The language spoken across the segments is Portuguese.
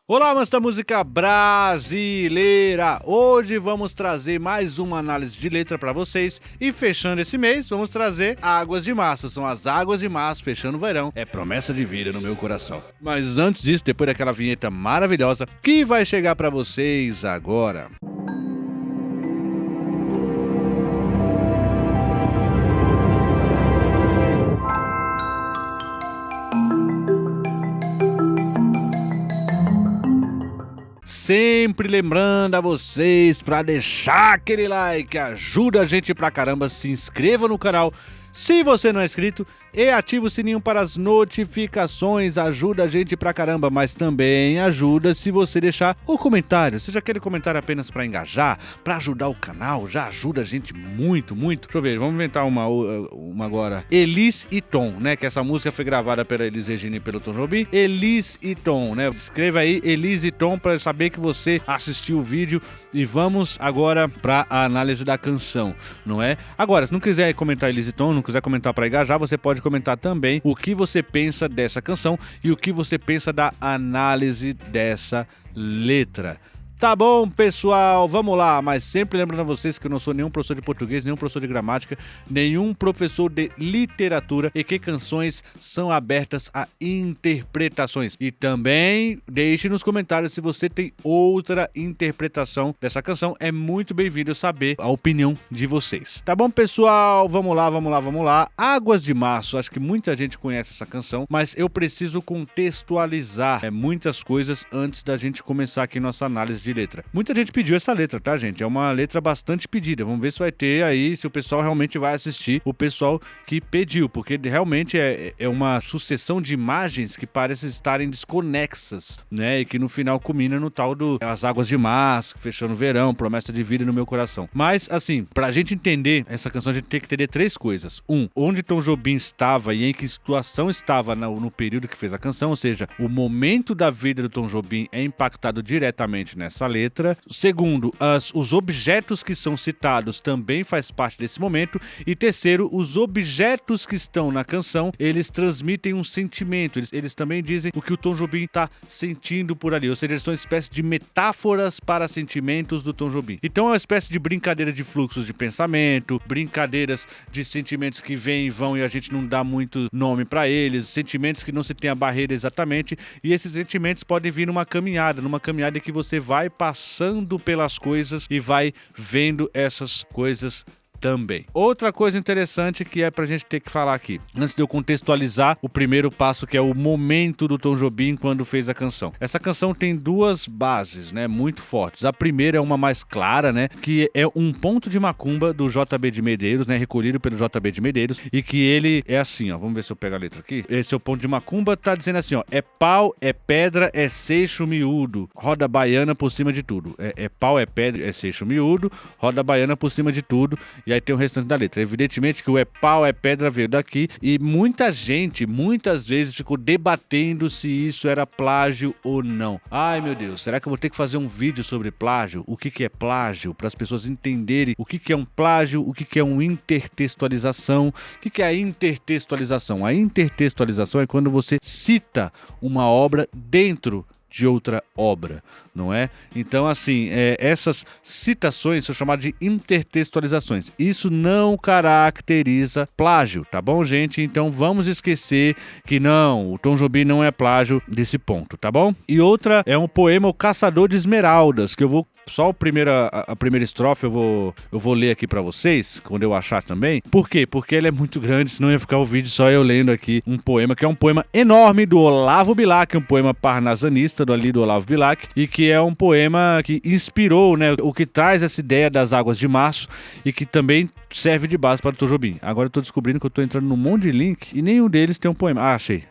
Olá, amantes da música brasileira! Hoje vamos trazer mais uma análise de letra para vocês e fechando esse mês vamos trazer Águas de Março. São as Águas de Março fechando o verão. É promessa de vida no meu coração. Mas antes disso, depois daquela vinheta maravilhosa que vai chegar para vocês agora. Sempre lembrando a vocês para deixar aquele like, ajuda a gente pra caramba, se inscreva no canal se você não é inscrito e ativa o sininho para as notificações, ajuda a gente pra caramba, mas também ajuda se você deixar o comentário, seja aquele comentário apenas para engajar, para ajudar o canal, já ajuda a gente muito, muito. Deixa eu ver, vamos inventar uma agora. Elis e Tom, né, que essa música foi gravada pela Elis Regina e pelo Tom Jobim. Elis e Tom, né, escreva aí Elis e Tom para saber que você assistiu o vídeo e vamos agora para a análise da canção, não é? Agora, se não quiser comentar Elis e Tom, não quiser comentar para engajar, você pode comentar também o que você pensa dessa canção e o que você pensa da análise dessa letra. Tá bom, pessoal, vamos lá, mas sempre lembrando a vocês que eu não sou nenhum professor de português, nenhum professor de gramática, nenhum professor de literatura e que canções são abertas a interpretações. E também deixe nos comentários se você tem outra interpretação dessa canção, é muito bem-vindo saber a opinião de vocês. Tá bom, pessoal? Vamos lá. Águas de Março, acho que muita gente conhece essa canção, mas eu preciso contextualizar muitas coisas antes da gente começar aqui nossa análise de letra. Muita gente pediu essa letra, tá, gente? É uma letra bastante pedida. Vamos ver se vai ter aí, se o pessoal realmente vai assistir, o pessoal que pediu, porque realmente é uma sucessão de imagens que parecem estarem desconexas, né? E que no final culmina no tal do As Águas de Março, fechando o verão, promessa de vida no meu coração. Mas, assim, pra gente entender essa canção, a gente tem que entender três coisas. Onde Tom Jobim estava e em que situação estava no período que fez a canção, ou seja, o momento da vida do Tom Jobim é impactado diretamente nessa letra. Segundo, os objetos que são citados também faz parte desse momento. E terceiro, os objetos que estão na canção, eles transmitem um sentimento. Eles também dizem o que o Tom Jobim está sentindo por ali. Ou seja, eles são uma espécie de metáforas para sentimentos do Tom Jobim. Então é uma espécie de brincadeira de fluxos de pensamento, brincadeiras de sentimentos que vêm e vão e a gente não dá muito nome para eles, sentimentos que não se tem a barreira exatamente. E esses sentimentos podem vir numa caminhada que você vai passando pelas coisas e vai vendo essas coisas também. Outra coisa interessante que é pra gente ter que falar aqui, antes de eu contextualizar o primeiro passo, que é o momento do Tom Jobim quando fez a canção. Essa canção tem duas bases, né, muito fortes. A primeira é uma mais clara, né, que é um ponto de macumba do JB de Medeiros, né, recolhido pelo JB de Medeiros, e que ele é assim, ó, vamos ver se eu pego a letra aqui. Esse é o ponto de macumba, tá dizendo assim, ó, é pau, é pedra, é seixo miúdo, roda baiana por cima de tudo. É pau, é pedra, é seixo miúdo, roda baiana por cima de tudo. E aí tem o restante da letra. Evidentemente que o é pau, é pedra veio daqui e muita gente, muitas vezes ficou debatendo se isso era plágio ou não. Ai, meu Deus, será que eu vou ter que fazer um vídeo sobre plágio? O que é plágio? Para as pessoas entenderem o que é um plágio, o que é uma intertextualização. O que é a intertextualização? A intertextualização é quando você cita uma obra dentro de outra obra, não é? Então, assim, essas citações são chamadas de intertextualizações. Isso não caracteriza plágio, tá bom, gente? Então, vamos esquecer que não, o Tom Jobim não é plágio desse ponto, tá bom? E outra é um poema, O Caçador de Esmeraldas, que eu vou, só a primeira estrofe eu vou ler aqui pra vocês, quando eu achar também. Por quê? Porque ele é muito grande, senão ia ficar o vídeo só eu lendo aqui um poema, que é um poema enorme do Olavo Bilac, um poema parnasanista do Olavo Bilac, e que é um poema que inspirou, né, o que traz essa ideia das Águas de Março e que também serve de base para o Tom Jobim. Agora eu tô descobrindo que eu tô entrando num monte de link e nenhum deles tem um poema. Ah, achei.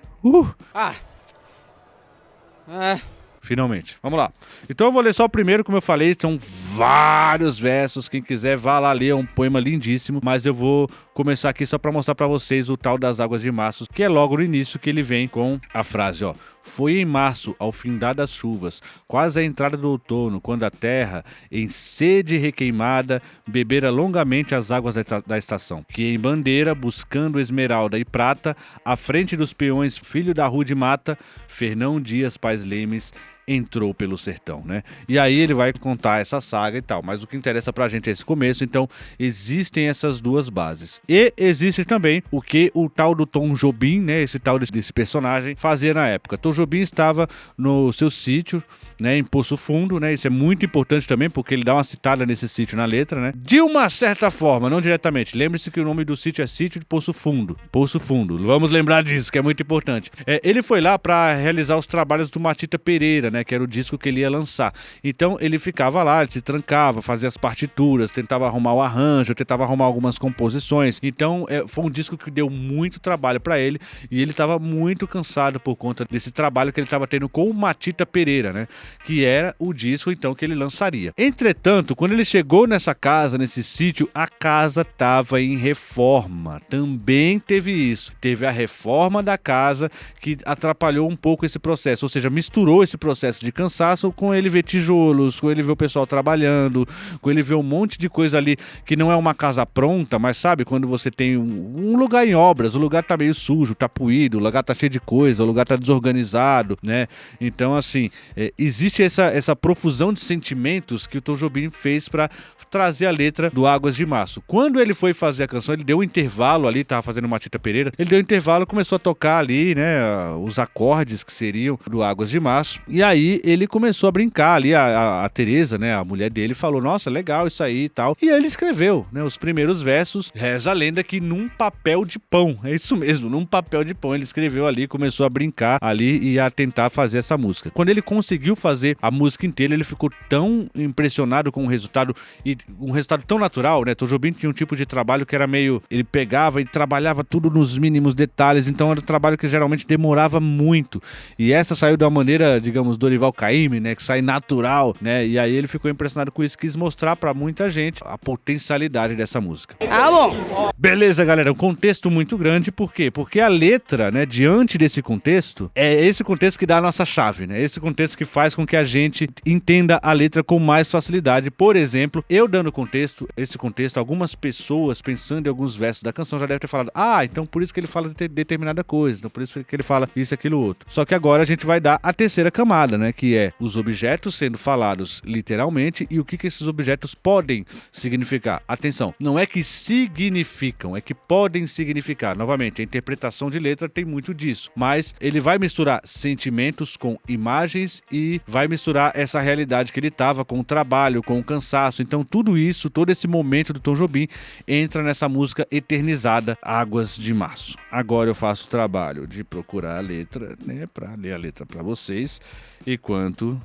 Finalmente. Vamos lá. Então eu vou ler só o primeiro, como eu falei, são vários versos. Quem quiser, vá lá ler, é um poema lindíssimo. Mas eu vou começar aqui só para mostrar para vocês o tal das Águas de Março, que é logo no início que ele vem com a frase, ó. Foi em março, ao findar das chuvas, quase a entrada do outono, quando a terra, em sede requeimada, bebera longamente as águas da estação, que em bandeira, buscando esmeralda e prata, à frente dos peões, filho da rude mata, Fernão Dias Pais Lemes, entrou pelo sertão, né? E aí ele vai contar essa saga e tal, mas o que interessa pra gente é esse começo, então existem essas duas bases. E existe também o que o tal do Tom Jobim, né, esse tal desse personagem, fazia na época. Tom Jobim estava no seu sítio, né, em Poço Fundo, né? Isso é muito importante também, porque ele dá uma citada nesse sítio na letra, né? De uma certa forma, não diretamente. Lembre-se que o nome do sítio é Sítio de Poço Fundo. Poço Fundo. Vamos lembrar disso, que é muito importante. Ele foi lá para realizar os trabalhos do Matita Pereira, né? Que era o disco que ele ia lançar. Então ele ficava lá, ele se trancava, fazia as partituras, tentava arrumar o arranjo, tentava arrumar algumas composições. Então foi um disco que deu muito trabalho para ele e ele estava muito cansado por conta desse trabalho que ele estava tendo com o Matita Pereira, né? Que era o disco então que ele lançaria. Entretanto, quando ele chegou nessa casa, nesse sítio, a casa estava em reforma. Também teve isso. Teve a reforma da casa que atrapalhou um pouco esse processo, ou seja, misturou esse processo de cansaço com ele ver tijolos, com ele ver o pessoal trabalhando, com ele ver um monte de coisa ali que não é uma casa pronta, mas sabe, quando você tem um lugar em obras, o lugar tá meio sujo, tá puído, o lugar tá cheio de coisa, o lugar tá desorganizado, né? Então, assim, existe essa profusão de sentimentos que o Tom Jobim fez para trazer a letra do Águas de Março. Quando ele foi fazer a canção, ele deu um intervalo ali, tava fazendo Matita Pereira, ele deu um intervalo, começou a tocar ali, né, os acordes que seriam do Águas de Março, e aí ele começou a brincar ali, a Tereza, né, a mulher dele, falou, nossa, legal isso aí e tal, e aí ele escreveu, né, os primeiros versos, reza a lenda que num papel de pão, é isso mesmo, num papel de pão, ele escreveu ali, começou a brincar ali e a tentar fazer essa música. Quando ele conseguiu fazer a música inteira, ele ficou tão impressionado com o resultado, e um resultado tão natural, né, Tom Jobim tinha um tipo de trabalho que era meio, ele pegava e trabalhava tudo nos mínimos detalhes, então era um trabalho que geralmente demorava muito, e essa saiu de uma maneira, digamos, Dorival Caymmi, né, que sai natural, né, e aí ele ficou impressionado com isso, quis mostrar pra muita gente a potencialidade dessa música. Ah, bom! Beleza, galera, um contexto muito grande, por quê? Porque a letra, né, diante desse contexto, é esse contexto que dá a nossa chave, né, esse contexto que faz com que a gente entenda a letra com mais facilidade. Por exemplo, eu dando contexto, esse contexto, algumas pessoas pensando em alguns versos da canção já devem ter falado, então por isso que ele fala de determinada coisa, então por isso que ele fala isso, aquilo, outro. Só que agora a gente vai dar a terceira camada, né, que é os objetos sendo falados literalmente e o que esses objetos podem significar. Atenção, não é que significam, é que podem significar. Novamente, a interpretação de letra tem muito disso, mas ele vai misturar sentimentos com imagens e vai misturar essa realidade que ele estava com o trabalho, com o cansaço. Então tudo isso, todo esse momento do Tom Jobim entra nessa música eternizada Águas de Março. Agora eu faço o trabalho de procurar a letra, né, para ler a letra para vocês, enquanto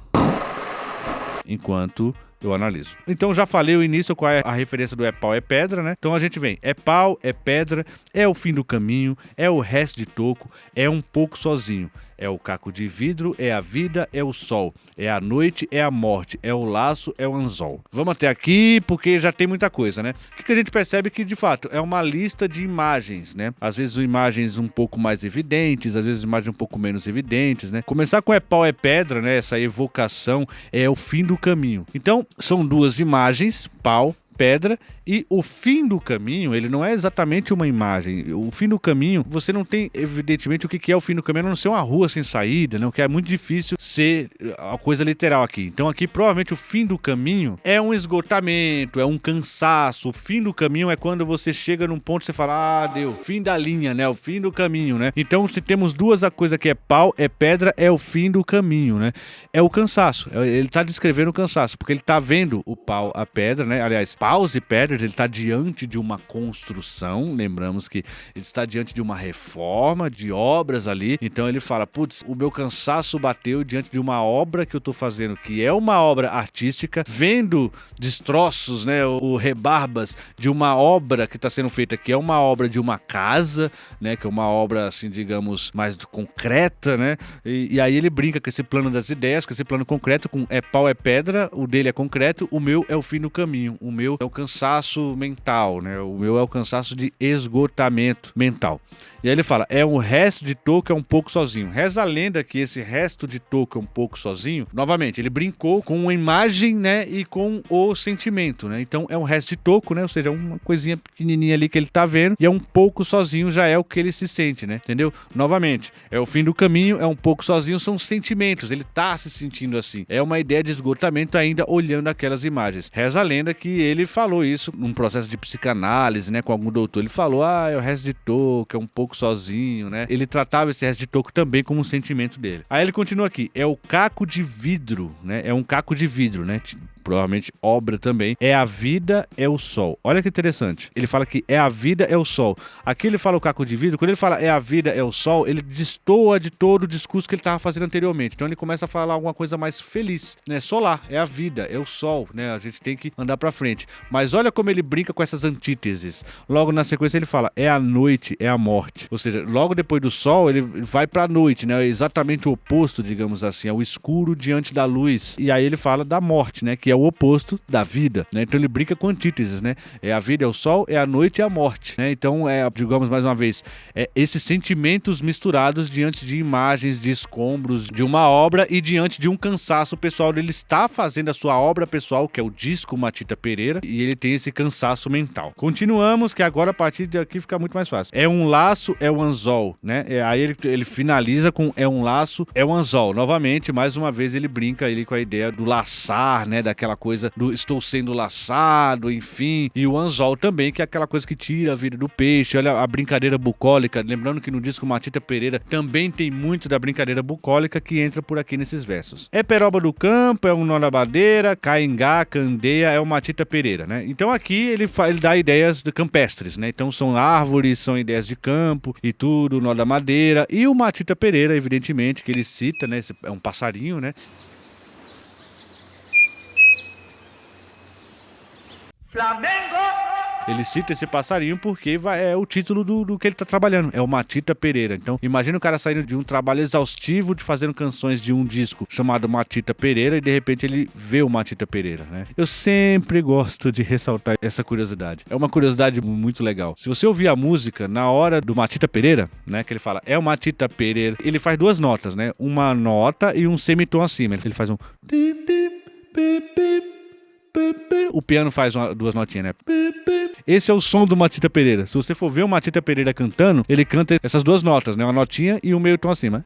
eu analiso. Então já falei o início qual é a referência do é pau, é pedra, né? Então a gente vem, é pau, é pedra, é o fim do caminho, é o resto de toco, é um pouco sozinho. É o caco de vidro, é a vida, é o sol, é a noite, é a morte, é o laço, é o anzol. Vamos até aqui porque já tem muita coisa, né? O que a gente percebe que, de fato, é uma lista de imagens, né? Às vezes imagens um pouco mais evidentes, às vezes imagens um pouco menos evidentes, né? Começar com é pau, é pedra, né? Essa evocação é o fim do caminho. Então, são duas imagens, pau, pedra, e o fim do caminho, ele não é exatamente uma imagem. O fim do caminho, você não tem, evidentemente, o que é o fim do caminho, a não ser uma rua sem saída, né? Que é muito difícil ser a coisa literal aqui. Então aqui, provavelmente, o fim do caminho é um esgotamento, é um cansaço. O fim do caminho é quando você chega num ponto e você fala, deu, fim da linha, né? O fim do caminho, né? Então, se temos duas coisas que é pau, é pedra, é o fim do caminho, né? É o cansaço. Ele tá descrevendo o cansaço, porque ele tá vendo o pau, a pedra, né? Aliás, paus e pedras, ele está diante de uma construção, lembramos que ele está diante de uma reforma, de obras ali, então ele fala, putz, o meu cansaço bateu diante de uma obra que eu estou fazendo, que é uma obra artística, vendo destroços, né, o rebarbas de uma obra que está sendo feita, que é uma obra de uma casa, né, que é uma obra, assim, digamos, mais concreta, né, e aí ele brinca com esse plano das ideias, com esse plano concreto, com é pau, é pedra, o dele é concreto, o meu é o fim do caminho, o meu é o cansaço mental, né? O meu é o cansaço de esgotamento mental. E aí ele fala, é um resto de toco é um pouco sozinho. Reza a lenda que esse resto de toco é um pouco sozinho. Novamente, ele brincou com a imagem, né, e com o sentimento, né? Então é um resto de toco, né? Ou seja, uma coisinha pequenininha ali que ele tá vendo e é um pouco sozinho, já é o que ele se sente, né? Entendeu? Novamente, é o fim do caminho, é um pouco sozinho, são sentimentos, ele tá se sentindo assim. É uma ideia de esgotamento ainda olhando aquelas imagens. Reza a lenda que ele falou isso num processo de psicanálise, né, com algum doutor. Ele falou, é o resto de toco, é um pouco sozinho, né? Ele tratava esse resto de toco também como um sentimento dele. Aí ele continua aqui, é o caco de vidro, né? É um caco de vidro, né? Provavelmente obra também, é a vida, é o sol. Olha que interessante. Ele fala que é a vida, é o sol. Aqui ele fala o caco de vidro, quando ele fala é a vida, é o sol, ele destoa de todo o discurso que ele estava fazendo anteriormente. Então ele começa a falar alguma coisa mais feliz, né? Solar, é a vida, é o sol, né? A gente tem que andar pra frente. Mas olha como ele brinca com essas antíteses. Logo na sequência ele fala, é a noite, é a morte. Ou seja, logo depois do sol, ele vai pra noite, né? É exatamente o oposto, digamos assim, é o escuro diante da luz. E aí ele fala da morte, né? Que é o oposto da vida, né? Então ele brinca com antíteses, né? É a vida, é o sol, é a noite, é a morte, né? Então digamos mais uma vez, esses sentimentos misturados diante de imagens, de escombros, de uma obra e diante de um cansaço pessoal. Ele está fazendo a sua obra pessoal, que é o disco Matita Pereira, e ele tem esse cansaço mental. Continuamos, que agora a partir daqui fica muito mais fácil. É um laço, é um anzol, né? Aí ele finaliza com é um laço, é um anzol. Novamente, mais uma vez ele brinca com a ideia do laçar, né? Daquela coisa do estou sendo laçado, enfim. E o anzol também, que é aquela coisa que tira a vida do peixe. Olha a brincadeira bucólica. Lembrando que no disco Matita Pereira também tem muito da brincadeira bucólica que entra por aqui nesses versos. É peroba do campo, é um nó da madeira, caingá, candeia, é o Matita Pereira, né? Então aqui ele dá ideias campestres, né? Então são árvores, são ideias de campo e tudo, nó da madeira. E o Matita Pereira, evidentemente, que ele cita, né? É um passarinho, né? Flamengo! Ele cita esse passarinho porque é o título do que ele tá trabalhando, é o Matita Pereira. Então, imagina o cara saindo de um trabalho exaustivo de fazendo canções de um disco chamado Matita Pereira e de repente ele vê o Matita Pereira, né? Eu sempre gosto de ressaltar essa curiosidade. É uma curiosidade muito legal. Se você ouvir a música na hora do Matita Pereira, né, que ele fala, é o Matita Pereira, ele faz duas notas, né? Uma nota e um semitom acima. Ele faz um... O piano faz duas notinhas, né? Esse é o som do Matita Pereira. Se você for ver o Matita Pereira cantando, ele canta essas duas notas, né? Uma notinha e um meio tom acima.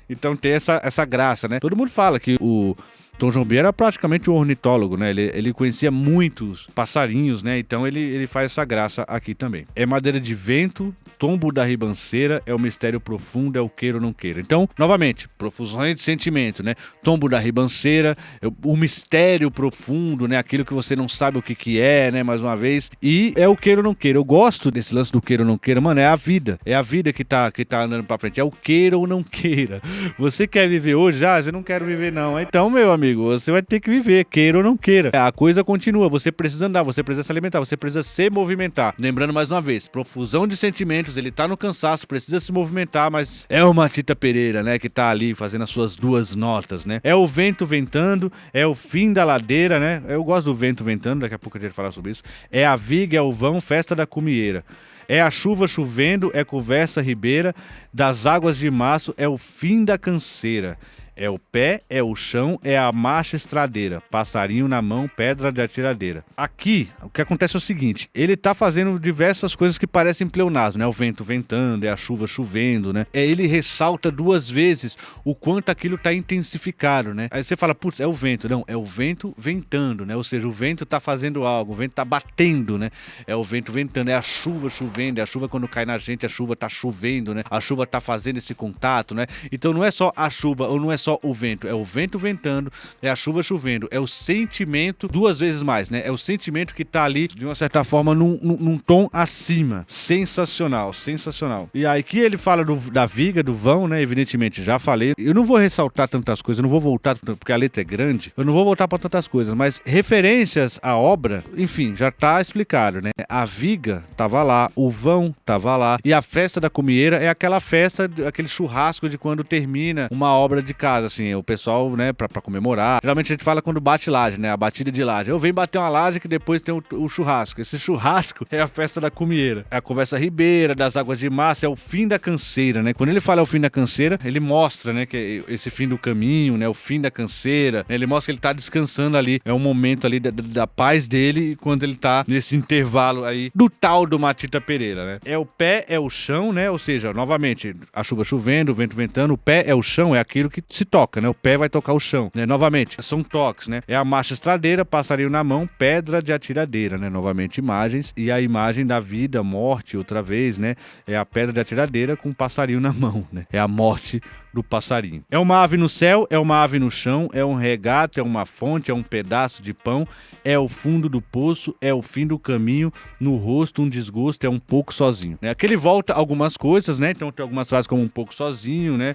Então tem essa graça, né? Todo mundo fala que o Tom Jobim era praticamente um ornitólogo, né? Ele conhecia muitos passarinhos, né? Então ele faz essa graça aqui também. É madeira de vento, tombo da ribanceira, é o mistério profundo, é o queira ou não queira. Então, novamente, profusões de sentimento, né? Tombo da ribanceira, o mistério profundo, né? Aquilo que você não sabe o que é, né? Mais uma vez. E é o queira ou não queira. Eu gosto desse lance do queira ou não queira, mano. É a vida. É a vida que tá andando pra frente. É o queira ou não queira. Você quer viver hoje? Eu não quero viver não. Então, meu amigo, você vai ter que viver, queira ou não queira. A coisa continua, você precisa andar, você precisa se alimentar, você precisa se movimentar. Lembrando mais uma vez, profusão de sentimentos, ele tá no cansaço, precisa se movimentar, mas é o Matita Pereira, né, que tá ali fazendo as suas duas notas, né? É o vento ventando, é o fim da ladeira, né? Eu gosto do vento ventando, daqui a pouco a gente vai falar sobre isso. É a viga, é o vão, festa da cumieira. É a chuva chovendo, é conversa ribeira, das águas de março, é o fim da canseira. É o pé, é o chão, é a marcha estradeira. Passarinho na mão, pedra de atiradeira. Aqui, o que acontece é o seguinte. Ele tá fazendo diversas coisas que parecem pleonasmo, né? O vento ventando, é a chuva chovendo, né? Ele ressalta duas vezes o quanto aquilo tá intensificado, né? Aí você fala, putz, é o vento. Não, é o vento ventando, né? Ou seja, o vento tá fazendo algo, o vento tá batendo, né? É o vento ventando, é a chuva chovendo, é a chuva quando cai na gente, a chuva tá chovendo, né? A chuva tá fazendo esse contato, né? Então não é só a chuva, ou não é só o vento, é o vento ventando, é a chuva chovendo, é o sentimento duas vezes mais, né? É o sentimento que tá ali, de uma certa forma, num tom acima. Sensacional, sensacional. E aí que ele fala da viga, do vão, né? Evidentemente, já falei. Eu não vou ressaltar tantas coisas, eu não vou voltar, porque a letra é grande, eu não vou voltar pra tantas coisas, mas referências à obra, enfim, já tá explicado, né? A viga tava lá, o vão tava lá, e a festa da cumieira é aquela festa, aquele churrasco de quando termina uma obra de casa, faz, assim, o pessoal, né, pra comemorar. Geralmente a gente fala quando bate laje, né, a batida de laje. Eu venho bater uma laje que depois tem o churrasco. Esse churrasco é a festa da comieira. É a conversa ribeira, das águas de março, é o fim da canseira, né? Quando ele fala o fim da canseira, ele mostra, né, que é esse fim do caminho, né, o fim da canseira, né, ele mostra que ele tá descansando ali, é um momento ali da paz dele, quando ele tá nesse intervalo aí do tal do Matita Pereira, né? É o pé, é o chão, né, ou seja, novamente, a chuva chovendo, o vento ventando, o pé é o chão, é aquilo que se toca, né, o pé vai tocar o chão, né, novamente, são toques, né, é a marcha estradeira, passarinho na mão, pedra de atiradeira, né, novamente imagens, e a imagem da vida, morte, outra vez, né, é a pedra de atiradeira com um passarinho na mão, né, é a morte do passarinho. É uma ave no céu, é uma ave no chão, é um regato, é uma fonte, é um pedaço de pão, é o fundo do poço, é o fim do caminho, no rosto um desgosto, é um pouco sozinho. Né? Aqui ele volta algumas coisas, né? Então tem algumas frases como um pouco sozinho, né?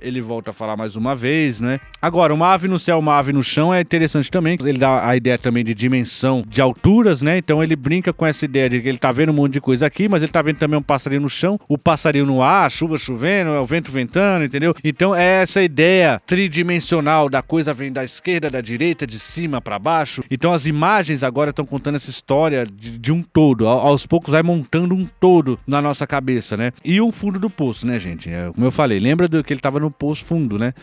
Ele volta a falar mais uma vez, né? Agora, uma ave no céu, uma ave no chão é interessante também, ele dá a ideia também de dimensão de alturas, né? Então ele brinca com essa ideia de que ele tá vendo um monte de coisa aqui, mas ele tá vendo também um passarinho no chão, o passarinho no ar, a chuva chovendo, o vento ventando, entendeu? Então é essa ideia tridimensional da coisa vem da esquerda, da direita, de cima para baixo. Então as imagens agora estão contando essa história de um todo. Aos poucos vai montando um todo na nossa cabeça, né? E o fundo do poço, né, gente? Como eu falei, lembra do que ele tava no poço fundo, né?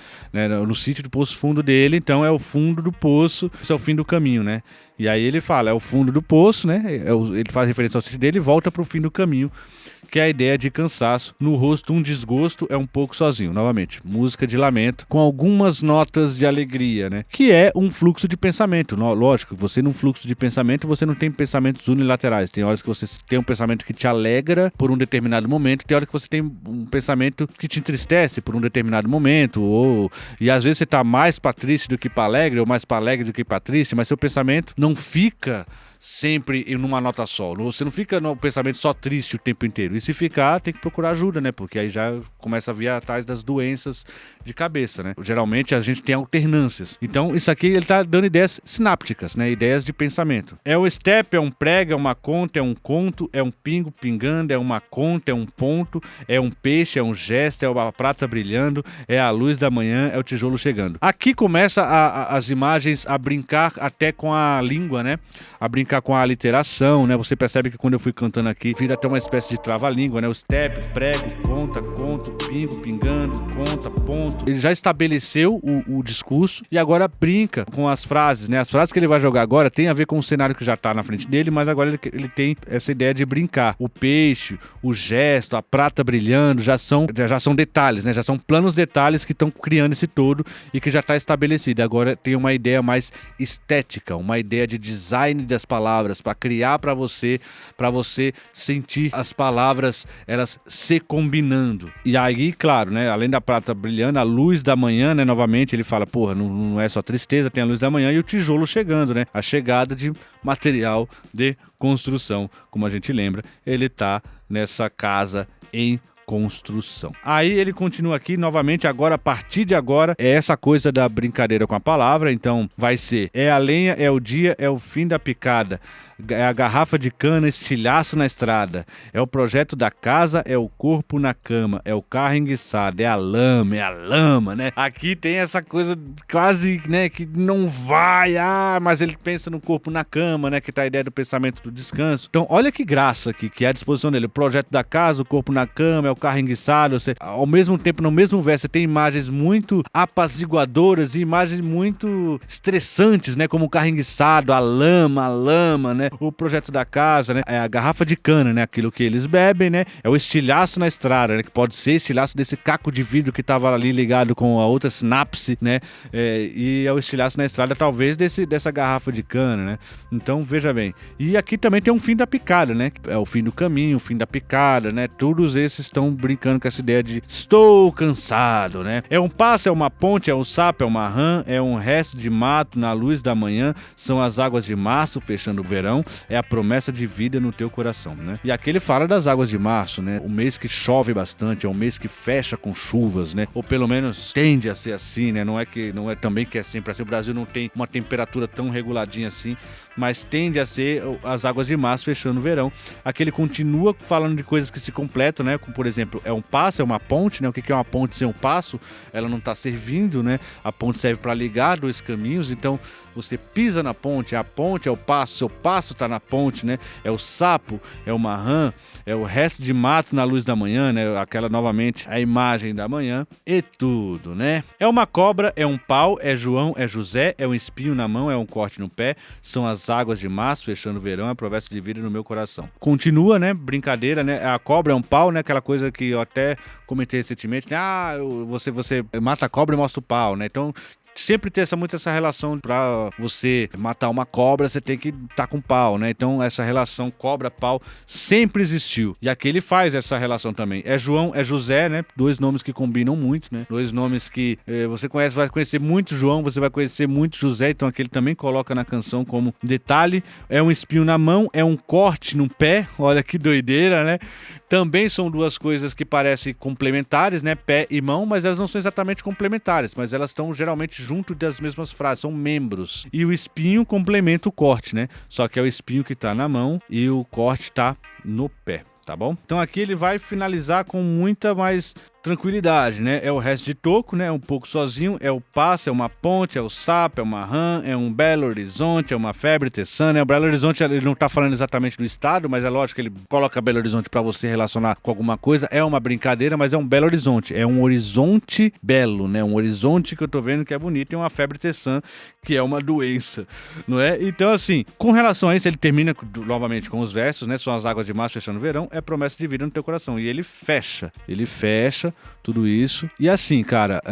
No sítio do poço fundo dele, então é o fundo do poço, isso é o fim do caminho, né? E aí ele fala, é o fundo do poço, né? Ele faz referência ao sítio dele e volta pro fim do caminho, que é a ideia de cansaço. No rosto, um desgosto, é um pouco sozinho. Novamente, música de lamento, com algumas notas de alegria, né? Que é um fluxo de pensamento. Lógico, você num fluxo de pensamento, você não tem pensamentos unilaterais. Tem horas que você tem um pensamento que te alegra por um determinado momento, tem horas que você tem um pensamento que te entristece por um determinado momento, e às vezes você tá mais pra triste do que pra alegre, ou mais pra alegre do que pra triste, mas seu pensamento não fica sempre em uma nota só. Você não fica no pensamento só triste o tempo inteiro. E se ficar, tem que procurar ajuda, né? Porque aí já começa a vir atrás das doenças de cabeça, né? Geralmente a gente tem alternâncias. Então isso aqui ele tá dando ideias sinápticas, né? Ideias de pensamento. É um step, é um prego, é uma conta, é um conto, é um pingo pingando, é uma conta, é um ponto, é um peixe, é um gesto, é uma prata brilhando, é a luz da manhã, é o tijolo chegando. Aqui começa as imagens a brincar até com a língua, né? A brincar com a aliteração, né? Você percebe que quando eu fui cantando aqui, vira até uma espécie de trava-língua, né? O step, prego, conta, conto, pingo, pingando, conta, ponto. Ele já estabeleceu o discurso e agora brinca com as frases, né? As frases que ele vai jogar agora tem a ver com o cenário que já tá na frente dele, mas agora ele tem essa ideia de brincar. O peixe, o gesto, a prata brilhando, já são detalhes, né? Já são planos detalhes que estão criando esse todo e que já está estabelecido. Agora tem uma ideia mais estética, uma ideia de design das palavras, para criar para você sentir as palavras, elas se combinando. E aí, claro, né, além da prata brilhando, a luz da manhã, né, novamente ele fala, porra, não é só tristeza, tem a luz da manhã e o tijolo chegando, né, a chegada de material de construção, como a gente lembra, ele tá nessa casa em construção. Aí ele continua aqui novamente, agora, a partir de agora, é essa coisa da brincadeira com a palavra, então vai ser, é a lenha, é o dia, é o fim da picada, é a garrafa de cana, estilhaço na estrada, é o projeto da casa, é o corpo na cama, é o carro enguiçado, é a lama, né? Aqui tem essa coisa quase, né, que não vai, mas ele pensa no corpo na cama, né, que tá a ideia do pensamento do descanso. Então, olha que graça aqui, que é a disposição dele, o projeto da casa, o corpo na cama, é o carro enguiçado, ao mesmo tempo, no mesmo verso, você tem imagens muito apaziguadoras e imagens muito estressantes, né, como o carro enguiçado, a lama, né, o projeto da casa, né, é a garrafa de cana, né, aquilo que eles bebem, né, é o estilhaço na estrada, né, que pode ser estilhaço desse caco de vidro que tava ali ligado com a outra sinapse, né, e é o estilhaço na estrada, talvez, dessa garrafa de cana, né, então, veja bem, e aqui também tem um fim da picada, né, é o fim do caminho, o fim da picada, né, todos esses estão brincando com essa ideia de estou cansado, né, é um passo, é uma ponte, é um sapo, é uma rã, é um resto de mato na luz da manhã, são as águas de março fechando o verão, verão é a promessa de vida no teu coração, né? E aqui ele fala das águas de março, né? O mês que chove bastante, é um mês que fecha com chuvas, né? Ou pelo menos tende a ser assim, né? Não é também que é sempre assim. O Brasil não tem uma temperatura tão reguladinha assim, mas tende a ser as águas de março fechando o verão. Aqui ele continua falando de coisas que se completam, né? Como, por exemplo, é um passo, é uma ponte, né? O que é uma ponte sem um passo? Ela não está servindo, né? A ponte serve para ligar dois caminhos, então você pisa na ponte, a ponte é o passo, seu passo está na ponte, né? É o sapo, é uma rã, é o resto de mato na luz da manhã, né? Aquela, novamente, a imagem da manhã e tudo, né? É uma cobra, é um pau, é João, é José, é um espinho na mão, é um corte no pé, são as águas de março fechando o verão, é a promessa de vida no meu coração. Continua, né? Brincadeira, né? A cobra é um pau, né? Aquela coisa que eu até comentei recentemente, né? Você mata a cobra e mostra o pau, né? Então, sempre ter muito essa relação. Pra você matar uma cobra, você tem que estar com pau, né? Então essa relação cobra-pau sempre existiu. E aqui ele faz essa relação também. É João, é José, né? Dois nomes que combinam muito, né? Dois nomes que você vai conhecer muito João, você vai conhecer muito José, então aqui ele também coloca na canção como detalhe. É um espinho na mão, é um corte no pé, olha que doideira, né? Também são duas coisas que parecem complementares, né? Pé e mão, mas elas não são exatamente complementares, mas elas estão geralmente junto das mesmas frases, são membros. E o espinho complementa o corte, né? Só que é o espinho que tá na mão e o corte tá no pé, tá bom? Então aqui ele vai finalizar com muita mais tranquilidade, né? É o resto de toco, né? Um pouco sozinho, é o passo, é uma ponte, é o sapo, é uma rã, é um Belo Horizonte, é uma febre teçã, né? O Belo Horizonte, ele não tá falando exatamente do estado, mas é lógico que ele coloca Belo Horizonte pra você relacionar com alguma coisa, é uma brincadeira, mas é um Belo Horizonte, é um horizonte belo, né? Um horizonte que eu tô vendo que é bonito, e uma febre teçã, que é uma doença, não é? Então, assim, com relação a isso, ele termina novamente com os versos, né? São as águas de março fechando o verão, é promessa de vida no teu coração, e ele fecha tudo isso. E assim, cara,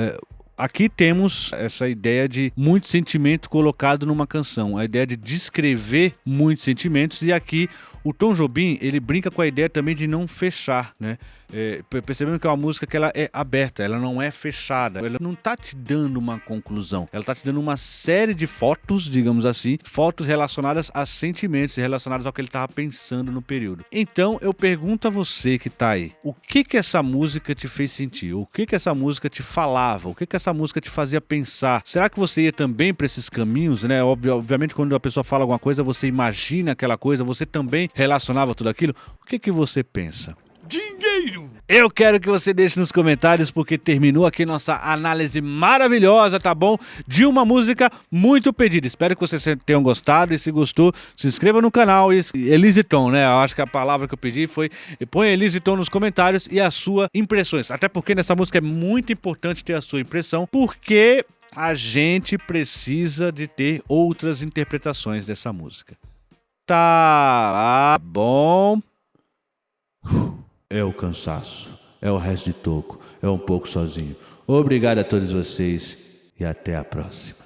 aqui temos essa ideia de muito sentimento colocado numa canção, a ideia de descrever muitos sentimentos, e aqui o Tom Jobim, ele brinca com a ideia também de não fechar, né? Percebendo que é uma música que ela é aberta, ela não é fechada, ela não tá te dando uma conclusão, ela tá te dando uma série de fotos, digamos assim, fotos relacionadas a sentimentos, relacionadas ao que ele tava pensando no período. Então eu pergunto a você que tá aí, o que essa música te fez sentir? O que essa música te falava? O que essa música te fazia pensar? Será que você ia também para esses caminhos, né? Obviamente, quando a pessoa fala alguma coisa, você imagina aquela coisa, você também relacionava tudo aquilo? O que você pensa? Dinheiro! Eu quero que você deixe nos comentários, porque terminou aqui nossa análise maravilhosa, tá bom? De uma música muito pedida. Espero que vocês tenham gostado, e se gostou, se inscreva no canal. Elise Tom, né? Eu acho que a palavra que eu pedi foi: põe Elise Tom nos comentários e as suas impressões. Até porque nessa música é muito importante ter a sua impressão, porque a precisa de ter outras interpretações dessa música. Tá bom. É o cansaço, é o resto de toco, é um pouco sozinho. Obrigado a todos vocês e até a próxima.